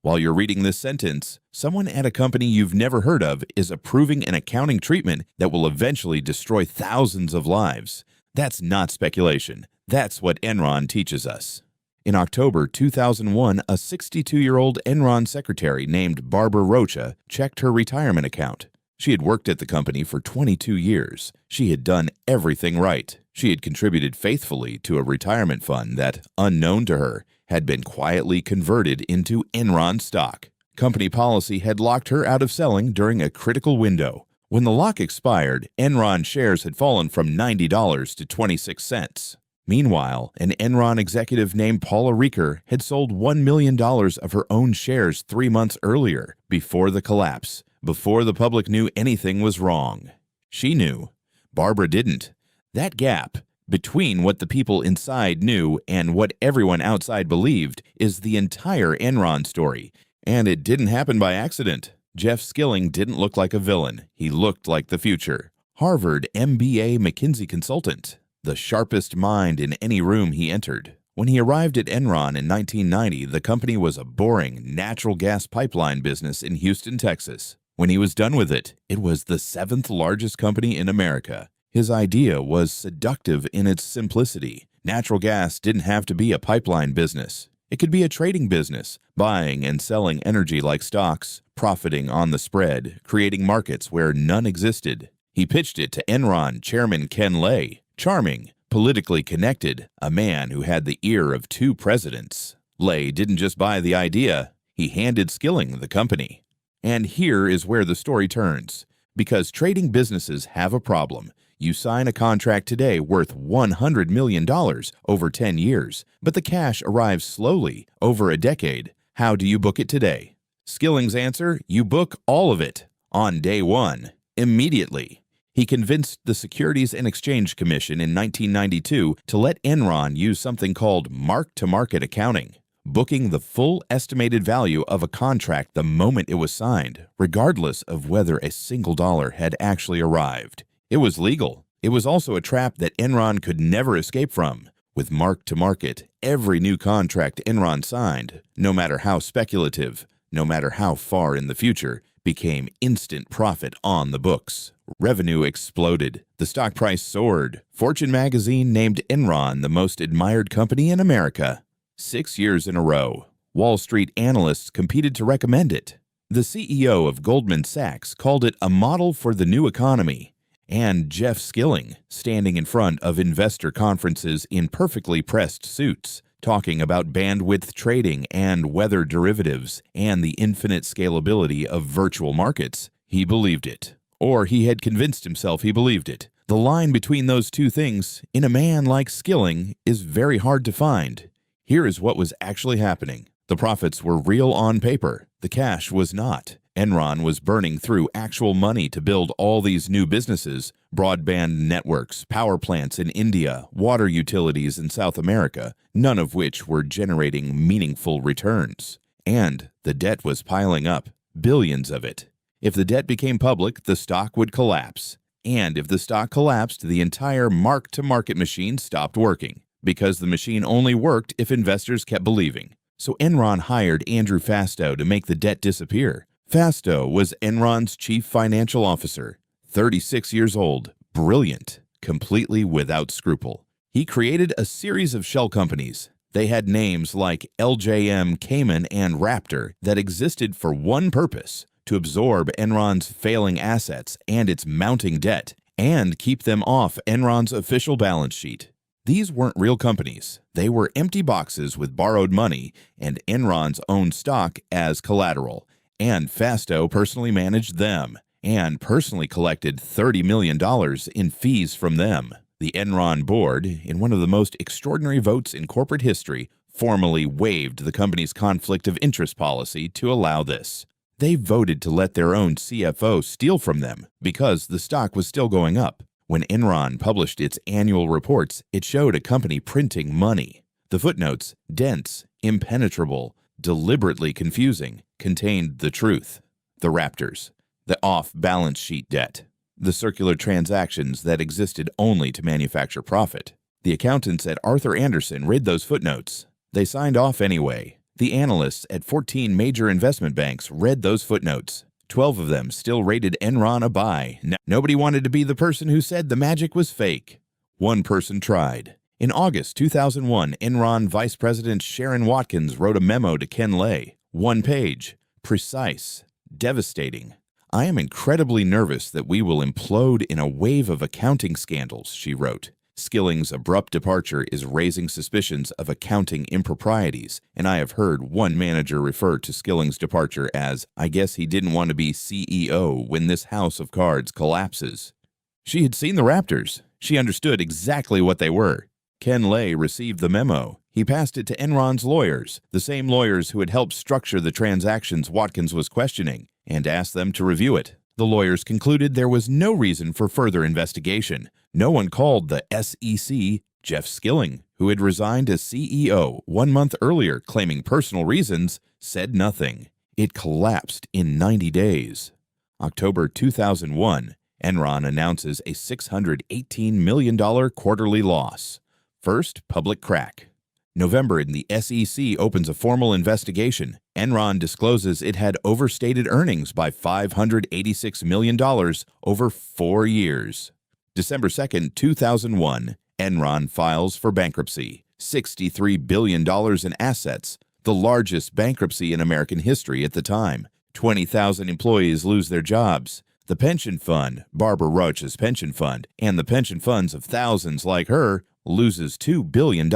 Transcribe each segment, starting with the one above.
While you're reading this sentence, someone at a company you've never heard of is approving an accounting treatment that will eventually destroy thousands of lives. That's not speculation. That's what Enron teaches us. In October 2001, a 62-year-old Enron secretary named Barbara Rocha checked her retirement account. She had worked at the company for 22 years. She had done everything right. She had contributed faithfully to a retirement fund that, unknown to her, had been quietly converted into Enron stock. Company policy had locked her out of selling during a critical window. When the lock expired, Enron shares had fallen from $90 to 26 cents. Meanwhile, an Enron executive named Paula Rieker had sold $1 million of her own shares 3 months earlier, before the collapse, before the public knew anything was wrong. She knew. Barbara didn't. That gap between what the people inside knew and what everyone outside believed is the entire Enron story, and it didn't happen by accident. Jeff Skilling didn't look like a villain. He looked like the future. Harvard MBA McKinsey consultant, the sharpest mind in any room he entered. When he arrived at Enron in 1990, the company was a boring natural gas pipeline business in Houston, Texas. When he was done with it, it was the 7th largest company in America. His idea was seductive in its simplicity. Natural gas didn't have to be a pipeline business. It could be a trading business, buying and selling energy like stocks, profiting on the spread, creating markets where none existed. He pitched it to Enron chairman Ken Lay, charming, politically connected, a man who had the ear of 2 presidents. Lay didn't just buy the idea, he handed Skilling the company. And here is where the story turns. Because trading businesses have a problem. You sign a contract today worth $100 million over 10 years, but the cash arrives slowly over a decade. How do you book it today? Skilling's answer, you book all of it on day 1, immediately. He convinced the Securities and Exchange Commission in 1992 to let Enron use something called mark-to-market accounting, booking the full estimated value of a contract the moment it was signed, regardless of whether a single dollar had actually arrived. It was legal. It was also a trap that Enron could never escape from. With mark-to-market, every new contract Enron signed, no matter how speculative, no matter how far in the future, became instant profit on the books. Revenue exploded. The stock price soared. Fortune magazine named Enron the most admired company in America. 6 years in a row. Wall Street analysts competed to recommend it. The CEO of Goldman Sachs called it a model for the new economy. And Jeff Skilling, standing in front of investor conferences in perfectly pressed suits, talking about bandwidth trading and weather derivatives and the infinite scalability of virtual markets, he believed it. Or he had convinced himself he believed it. The line between those two things, in a man like Skilling, is very hard to find. Here is what was actually happening. The profits were real on paper. The cash was not. Enron was burning through actual money to build all these new businesses, broadband networks, power plants in India, water utilities in South America, none of which were generating meaningful returns. And the debt was piling up, billions of it. If the debt became public, the stock would collapse. And if the stock collapsed, the entire mark-to-market machine stopped working, because the machine only worked if investors kept believing. So Enron hired Andrew Fastow to make the debt disappear. Fastow was Enron's chief financial officer, 36 years old, brilliant, completely without scruple. He created a series of shell companies. They had names like LJM, Cayman, and Raptor that existed for one purpose: to absorb Enron's failing assets and its mounting debt, and keep them off Enron's official balance sheet. These weren't real companies. They were empty boxes with borrowed money and Enron's own stock as collateral. And Fastow personally managed them and personally collected $30 million in fees from them. The Enron board, in one of the most extraordinary votes in corporate history, formally waived the company's conflict of interest policy to allow this. They voted to let their own CFO steal from them because the stock was still going up. When Enron published its annual reports, it showed a company printing money. The footnotes, dense, impenetrable, deliberately confusing, contained the truth. The Raptors, the off-balance sheet debt, the circular transactions that existed only to manufacture profit. The accountants at Arthur Andersen read those footnotes. They signed off anyway. The analysts at 14 major investment banks read those footnotes. 12 of them still rated Enron a buy. Nobody wanted to be the person who said the magic was fake. One person tried. In August 2001, Enron Vice President Sharon Watkins wrote a memo to Ken Lay. 1 page. Precise. Devastating. "I am incredibly nervous that we will implode in a wave of accounting scandals," she wrote. "Skilling's abrupt departure is raising suspicions of accounting improprieties, and I have heard one manager refer to Skilling's departure as, 'I guess he didn't want to be CEO when this house of cards collapses.'" She had seen the Raptors. She understood exactly what they were. Ken Lay received the memo. He passed it to Enron's lawyers, the same lawyers who had helped structure the transactions Watkins was questioning, and asked them to review it. The lawyers concluded there was no reason for further investigation. No one called the SEC Jeff Skilling, who had resigned as CEO 1 month earlier claiming personal reasons, said nothing. It collapsed in 90 days. October 2001, Enron announces a $618 million quarterly loss. First public crack. November, and the SEC opens a formal investigation. Enron discloses it had overstated earnings by $586 million over 4 years. December 2, 2001, Enron files for bankruptcy. $63 billion in assets, the largest bankruptcy in American history at the time. 20,000 employees lose their jobs. The pension fund, Barbara Rocha's pension fund, and the pension funds of thousands like her, loses $2 billion.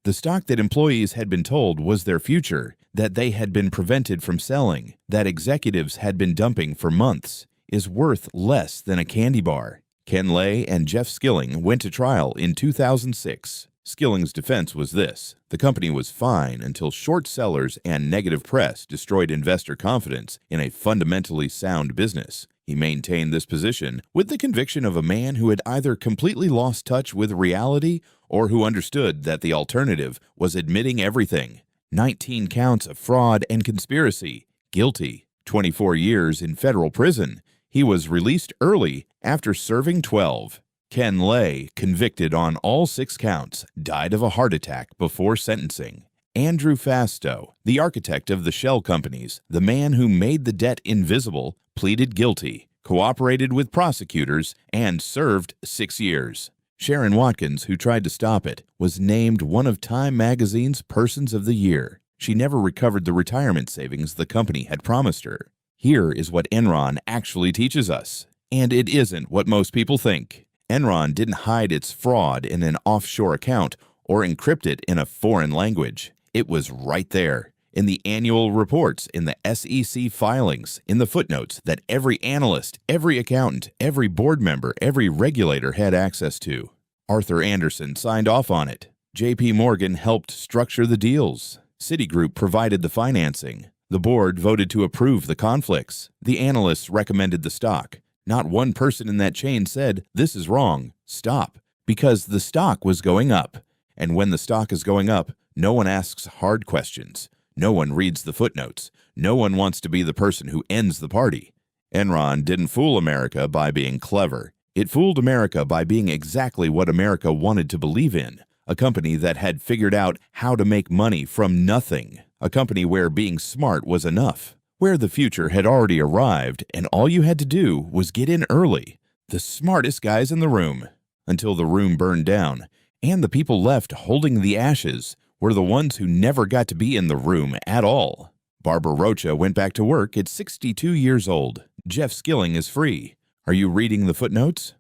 The stock that employees had been told was their future, that they had been prevented from selling, that executives had been dumping for months, is worth less than a candy bar. Ken Lay and Jeff Skilling went to trial in 2006. Skilling's defense was this: the company was fine until short sellers and negative press destroyed investor confidence in a fundamentally sound business. He maintained this position with the conviction of a man who had either completely lost touch with reality or who understood that the alternative was admitting everything. 19 counts of fraud and conspiracy. Guilty. 24 years in federal prison. He was released early after serving 12. Ken Lay, convicted on all 6 counts, died of a heart attack before sentencing. Andrew Fastow, the architect of the shell companies, the man who made the debt invisible, pleaded guilty, cooperated with prosecutors, and served 6 years. Sharon Watkins, who tried to stop it, was named one of Time magazine's Persons of the Year. She never recovered the retirement savings the company had promised her. Here is what Enron actually teaches us. And it isn't what most people think. Enron didn't hide its fraud in an offshore account or encrypt it in a foreign language. It was right there, in the annual reports, in the SEC filings, in the footnotes that every analyst, every accountant, every board member, every regulator had access to. Arthur Andersen signed off on it. J.P. Morgan helped structure the deals. Citigroup provided the financing. The board voted to approve the conflicts. The analysts recommended the stock. Not one person in that chain said, "This is wrong, stop," because the stock was going up. And when the stock is going up, no one asks hard questions. No one reads the footnotes. No one wants to be the person who ends the party. Enron didn't fool America by being clever. It fooled America by being exactly what America wanted to believe in. A company that had figured out how to make money from nothing. A company where being smart was enough. Where the future had already arrived and all you had to do was get in early. The smartest guys in the room. Until the room burned down. And the people left holding the ashes were the ones who never got to be in the room at all. Barbara Rocha went back to work at 62 years old. Jeff Skilling is free. Are you reading the footnotes?